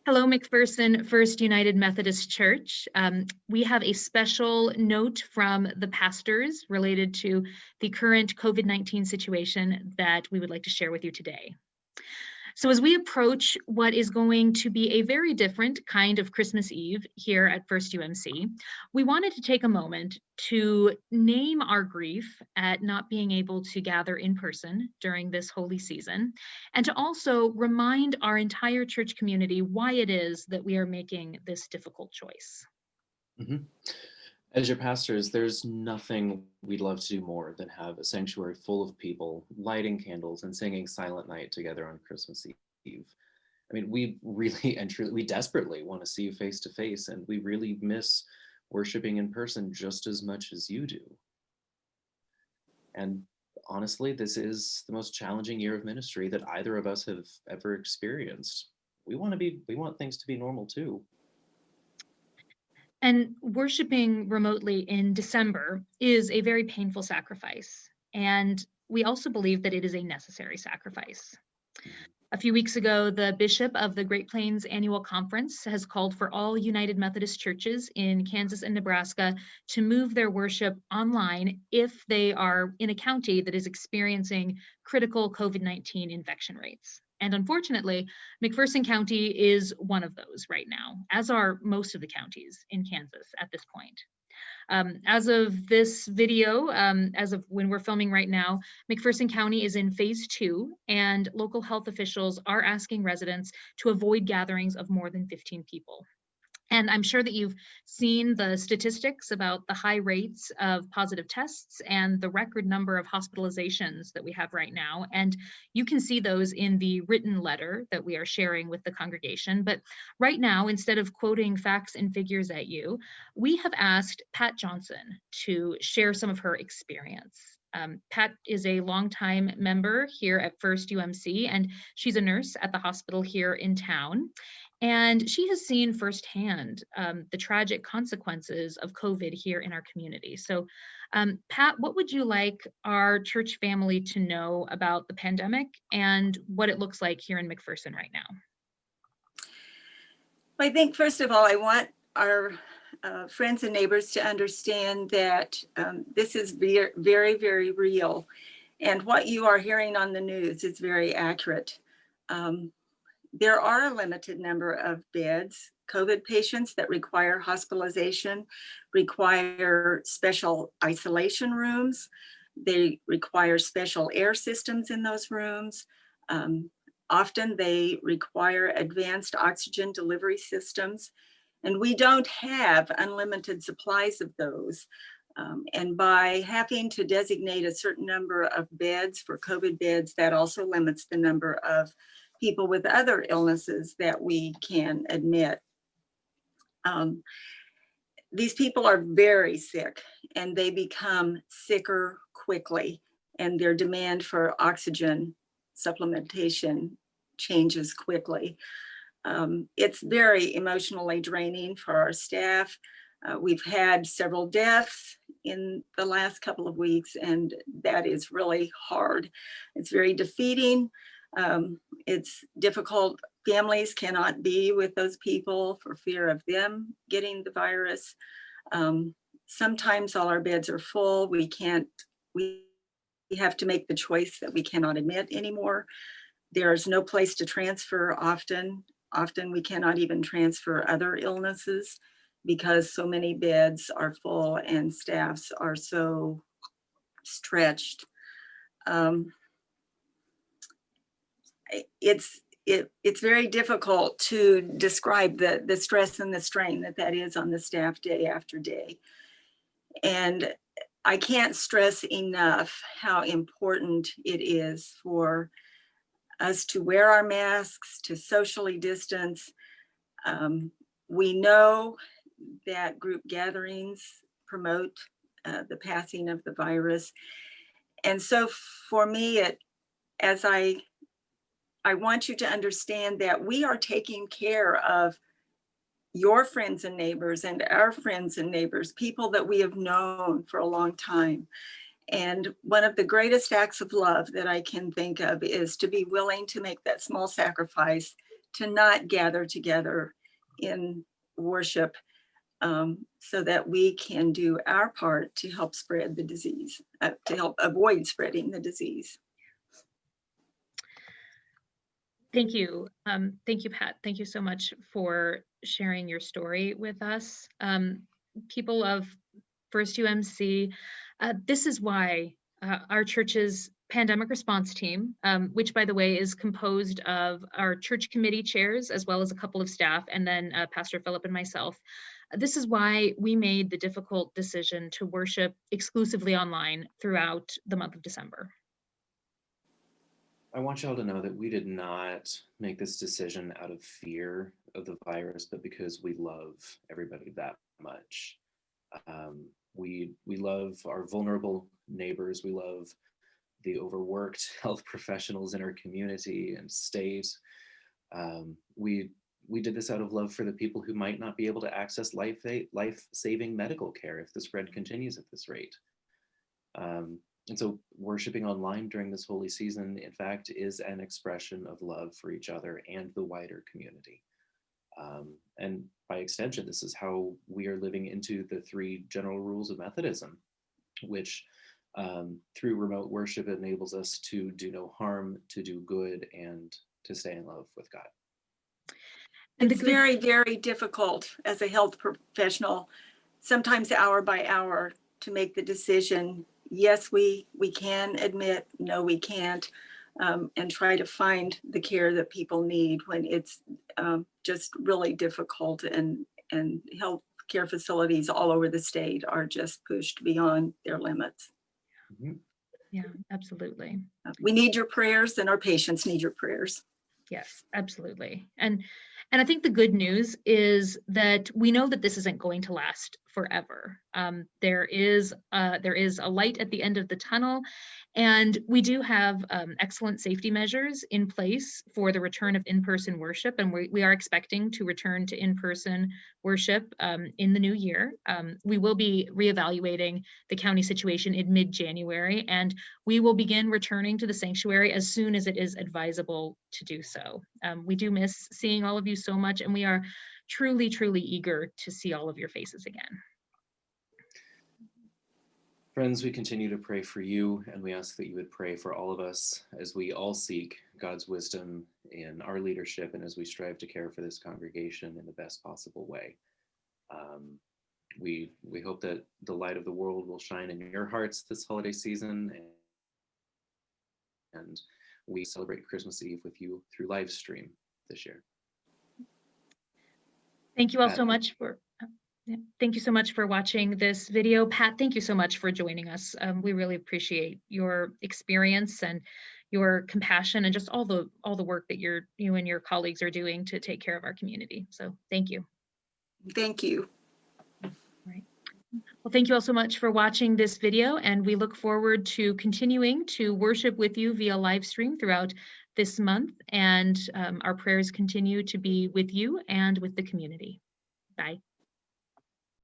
Hello, McPherson First United Methodist Church. We have a special note from the pastors related to the current COVID-19 situation that we would like to share with you today. So as we approach what is going to be a very different kind of Christmas Eve here at First UMC, we wanted to take a moment to name our grief at not being able to gather in person during this holy season, and to also remind our entire church community why it is that we are making this difficult choice. Mhm. As your pastors, there's nothing we'd love to do more than have a sanctuary full of people lighting candles and singing Silent Night together on Christmas Eve. I mean, we really and truly, we desperately want to see you face to face, and we really miss worshiping in person just as much as you do. And honestly, this is the most challenging year of ministry that either of us have ever experienced. We want things to be normal too. And worshiping remotely in December is a very painful sacrifice. And we also believe that it is a necessary sacrifice. Mhm. A few weeks ago, the bishop of the Great Plains Annual Conference has called for all United Methodist churches in Kansas and Nebraska to move their worship online if they are in a county that is experiencing critical COVID-19 infection rates. And unfortunately, McPherson County is one of those right now, as are most of the counties in Kansas at this point. As of this video, as of when we're filming right now, McPherson County is in phase 2, and local health officials are asking residents to avoid gatherings of more than 15 people. And I'm sure that you've seen the statistics about the high rates of positive tests and the record number of hospitalizations that we have right now. And you can see those in the written letter that we are sharing with the congregation. But right now, instead of quoting facts and figures at you, we have asked Pat Johnson to share some of her experience. Pat is a longtime member here at First UMC, and she's a nurse at the hospital here in town. And she has seen firsthand the tragic consequences of COVID here in our community. So, Pat, what would you like our church family to know about the pandemic and what it looks like here in McPherson right now? I think, first of all, I want our friends and neighbors to understand that this is very, very, very real. And what you are hearing on the news is very accurate. Um, there are a limited number of beds. COVID patients that require hospitalization require special isolation rooms. They require special air systems in those rooms. Um, Often they require advanced oxygen delivery systems, and we don't have unlimited supplies of those. And by having to designate a certain number of beds for COVID beds, that also limits the number of people with other illnesses that we can admit. Um, these people are very sick and they become sicker quickly, and their demand for oxygen supplementation changes quickly. It's very emotionally draining for our staff. We've had several deaths in the last couple of weeks, and that is really hard. It's very defeating. It's difficult. Families cannot be with those people for fear of them getting the virus. Um, Sometimes all our beds are full. We have to make the choice that we cannot admit anymore. There's no place to transfer often. Often we cannot even transfer other illnesses because so many beds are full and staffs are so stretched. Um, it's very difficult to describe the stress and the strain that is on the staff day after day. And I can't stress enough how important it is for us to wear our masks, to socially distance. Um, we know that group gatherings promote the passing of the virus. And so for me, as I want you to understand that we are taking care of your friends and neighbors and our friends and neighbors, people that we have known for a long time. And one of the greatest acts of love that I can think of is to be willing to make that small sacrifice to not gather together in worship, so that we can do our part to help spread the disease, to help avoid spreading the disease. Thank you. Thank you, Pat. Thank you so much for sharing your story with us. People of First UMC, this is why our church's pandemic response team, which by the way is composed of our church committee chairs, as well as a couple of staff, and then Pastor Philip and myself. This is why we made the difficult decision to worship exclusively online throughout the month of December. I want y'all to know that we did not make this decision out of fear of the virus, but because we love everybody that much. We love our vulnerable neighbors. We love the overworked health professionals in our community and state. We did this out of love for the people who might not be able to access life-saving medical care if the spread continues at this rate. And so worshiping online during this holy season, in fact, is an expression of love for each other and the wider community. And by extension, this is how we are living into the 3 general rules of Methodism, which through remote worship enables us to do no harm, to do good, and to stay in love with God. And it's very, very difficult as a health professional, sometimes hour by hour, to make the decision. Yes, we can admit, no, we can't, and try to find the care that people need when it's just really difficult, and health care facilities all over the state are just pushed beyond their limits. Mm-hmm. Yeah, absolutely. We need your prayers, and our patients need your prayers. Yes, absolutely. And I think the good news is that we know that this isn't going to last forever. There is a light at the end of the tunnel, and we do have excellent safety measures in place for the return of in-person worship, and we are expecting to return to in-person worship in the new year. We will be reevaluating the county situation in mid-January, and we will begin returning to the sanctuary as soon as it is advisable to do so. We do miss seeing all of you so much, and we are truly, truly eager to see all of your faces again. Friends, we continue to pray for you, and we ask that you would pray for all of us as we all seek God's wisdom in our leadership and as we strive to care for this congregation in the best possible way. We hope that the light of the world will shine in your hearts this holiday season, and we celebrate Christmas Eve with you through live stream this year. Thank you all so much for thank you so much for watching this video. Pat, thank you so much for joining us. We really appreciate your experience and your compassion and just all the work that you and your colleagues are doing to take care of our community. So thank you. Thank you. Right. Well, thank you all so much for watching this video, and we look forward to continuing to worship with you via live stream throughout this month, and our prayers continue to be with you and with the community. Bye.